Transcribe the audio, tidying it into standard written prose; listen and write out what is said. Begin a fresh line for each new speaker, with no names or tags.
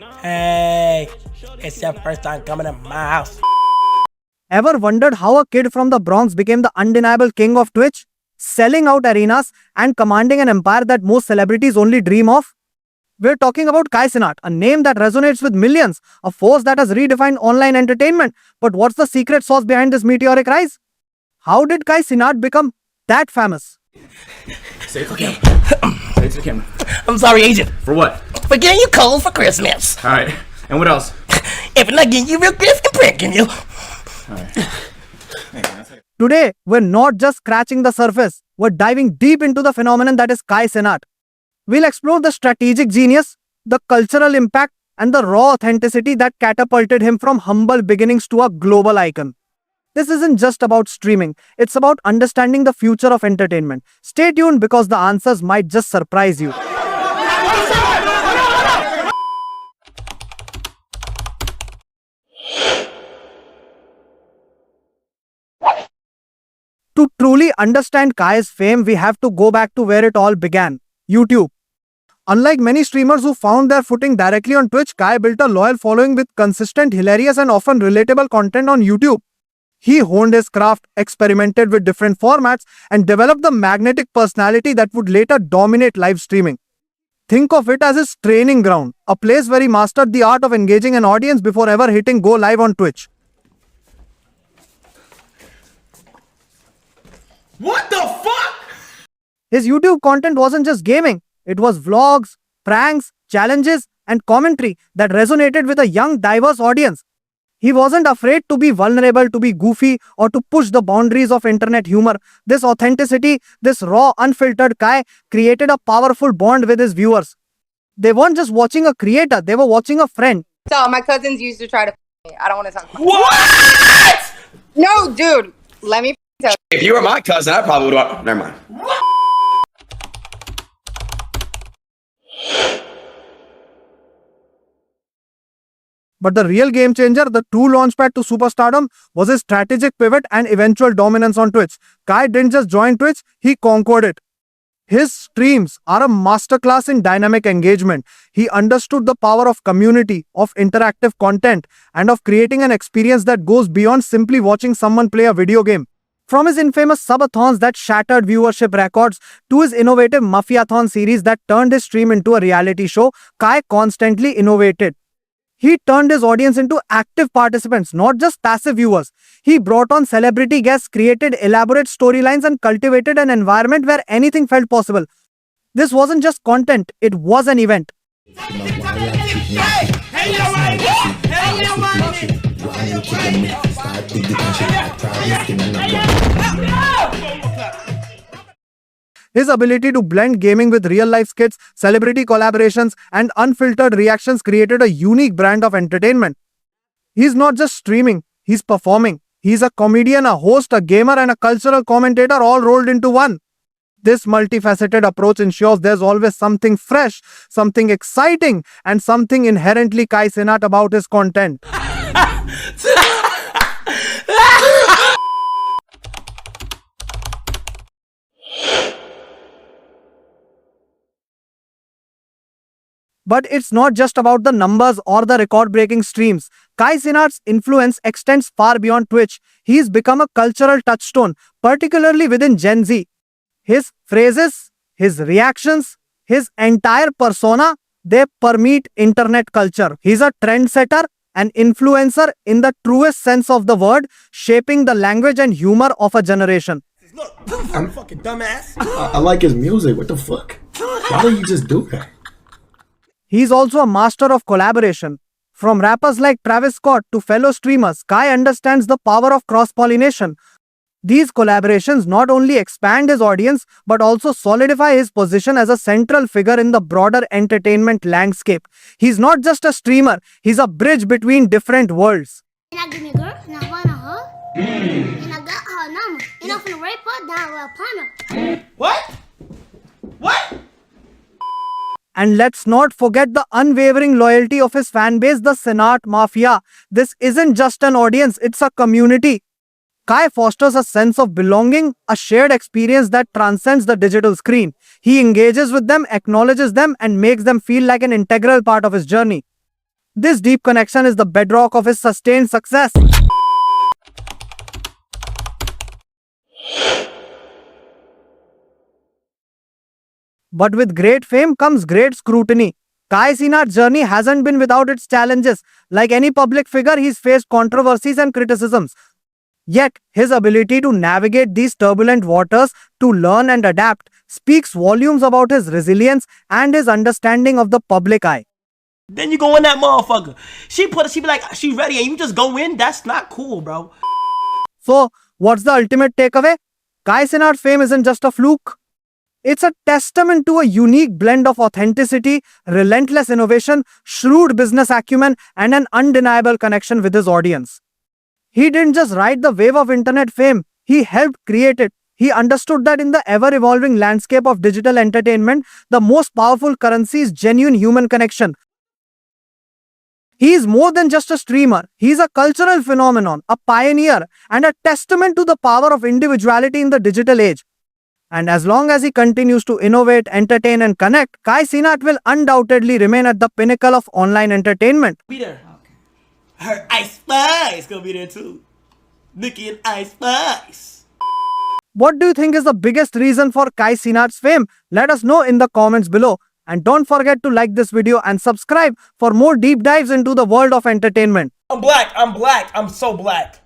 Hey, it's your first time coming to my house.
Ever wondered how a kid from the Bronx became the undeniable king of Twitch, selling out arenas and commanding an empire that most celebrities only dream of? We're talking about Kai Cenat, a name that resonates with millions, a force that has redefined online entertainment. But what's the secret sauce behind this meteoric rise? How did Kai Cenat become that famous?
Say it to the camera. Say it to the camera.
I'm sorry, Agent,
For what?
for getting you cold for Christmas.
Alright. And what else?
If I'm not getting you real Chris and pranking you.
Today, we're not just scratching the surface, we're diving deep into the phenomenon that is Kai Cenat. We'll explore the strategic genius, the cultural impact, and the raw authenticity that catapulted him from humble beginnings to a global icon. This isn't just about streaming, it's about understanding the future of entertainment. Stay tuned because the answers might just surprise you. To truly understand Kai's fame, we have to go back to where it all began, YouTube. Unlike many streamers who found their footing directly on Twitch, Kai built a loyal following with consistent, hilarious, and often relatable content on YouTube. He honed his craft, experimented with different formats, and developed the magnetic personality that would later dominate live streaming. Think of it as his training ground, a place where he mastered the art of engaging an audience before ever hitting go live on Twitch.
What the fuck?
His YouTube content wasn't just gaming, it was vlogs, pranks, challenges, and commentary that resonated with a young, diverse audience. He wasn't afraid to be vulnerable, to be goofy, or to push the boundaries of internet humor. This authenticity, this raw, unfiltered Kai created a powerful bond with his viewers. They weren't just watching a creator, they were watching a friend.
So my cousins used to try to me. I don't want to talk about
What?
No, dude. Let me tell you.
If you were my cousin, I probably would have. Never mind.
But the real game changer, the true launchpad to superstardom, was his strategic pivot and eventual dominance on Twitch. Kai didn't just join Twitch, he conquered it. His streams are a masterclass in dynamic engagement. He understood the power of community, of interactive content, and of creating an experience that goes beyond simply watching someone play a video game. From his infamous subathons that shattered viewership records to his innovative Mafiathon series that turned his stream into a reality show, Kai constantly innovated. He turned his audience into active participants, not just passive viewers. He brought on celebrity guests, created elaborate storylines, and cultivated an environment where anything felt possible. This wasn't just content, it was an event. His ability to blend gaming with real-life skits, celebrity collaborations, and unfiltered reactions created a unique brand of entertainment. He's not just streaming, he's performing. He's a comedian, a host, a gamer, and a cultural commentator all rolled into one. This multifaceted approach ensures there's always something fresh, something exciting, and something inherently Kai Cenat about his content. But it's not just about the numbers or the record-breaking streams. Kai Cenat's influence extends far beyond Twitch. He's become a cultural touchstone, particularly within Gen Z. His phrases, his reactions, his entire persona, they permeate internet culture. He's a trendsetter, an influencer in the truest sense of the word, shaping the language and humor of a generation.
Look, I'm fucking dumbass.
I like his music. What the fuck? Why did you just do that?
He's also a master of collaboration. From rappers like Travis Scott to fellow streamers, Kai understands the power of cross-pollination. These collaborations not only expand his audience, but also solidify his position as a central figure in the broader entertainment landscape. He's not just a streamer, he's a bridge between different worlds.
And I give me a girl, and I want her. And I got her number. And I'm finna rape her down with a partner.
What? What?
And let's not forget the unwavering loyalty of his fanbase, the Cenat Mafia. This isn't just an audience, it's a community. Kai fosters a sense of belonging, a shared experience that transcends the digital screen. He engages with them, acknowledges them, and makes them feel like an integral part of his journey. This deep connection is the bedrock of his sustained success. But with great fame comes great scrutiny. Kai Cenat's journey hasn't been without its challenges. Like any public figure, he's faced controversies and criticisms. Yet, his ability to navigate these turbulent waters, to learn and adapt, speaks volumes about his resilience and his understanding of the public eye.
Then you go in that motherfucker. She be like, she ready, and you just go in? That's not cool, bro.
So, what's the ultimate takeaway? Kai Cenat's fame isn't just a fluke. It's a testament to a unique blend of authenticity, relentless innovation, shrewd business acumen, and an undeniable connection with his audience. He didn't just ride the wave of internet fame, he helped create it. He understood that in the ever-evolving landscape of digital entertainment, the most powerful currency is genuine human connection. He is more than just a streamer. He is a cultural phenomenon, a pioneer, and a testament to the power of individuality in the digital age. And as long as he continues to innovate, entertain, and connect, Kai Cenat will undoubtedly remain at the pinnacle of online entertainment.
Be there. Her Ice Spice gonna be there too. Nicki and Ice Spice.
What do you think is the biggest reason for Kai Cenat's fame? Let us know in the comments below. And don't forget to like this video and subscribe for more deep dives into the world of entertainment.
I'm black. I'm so black.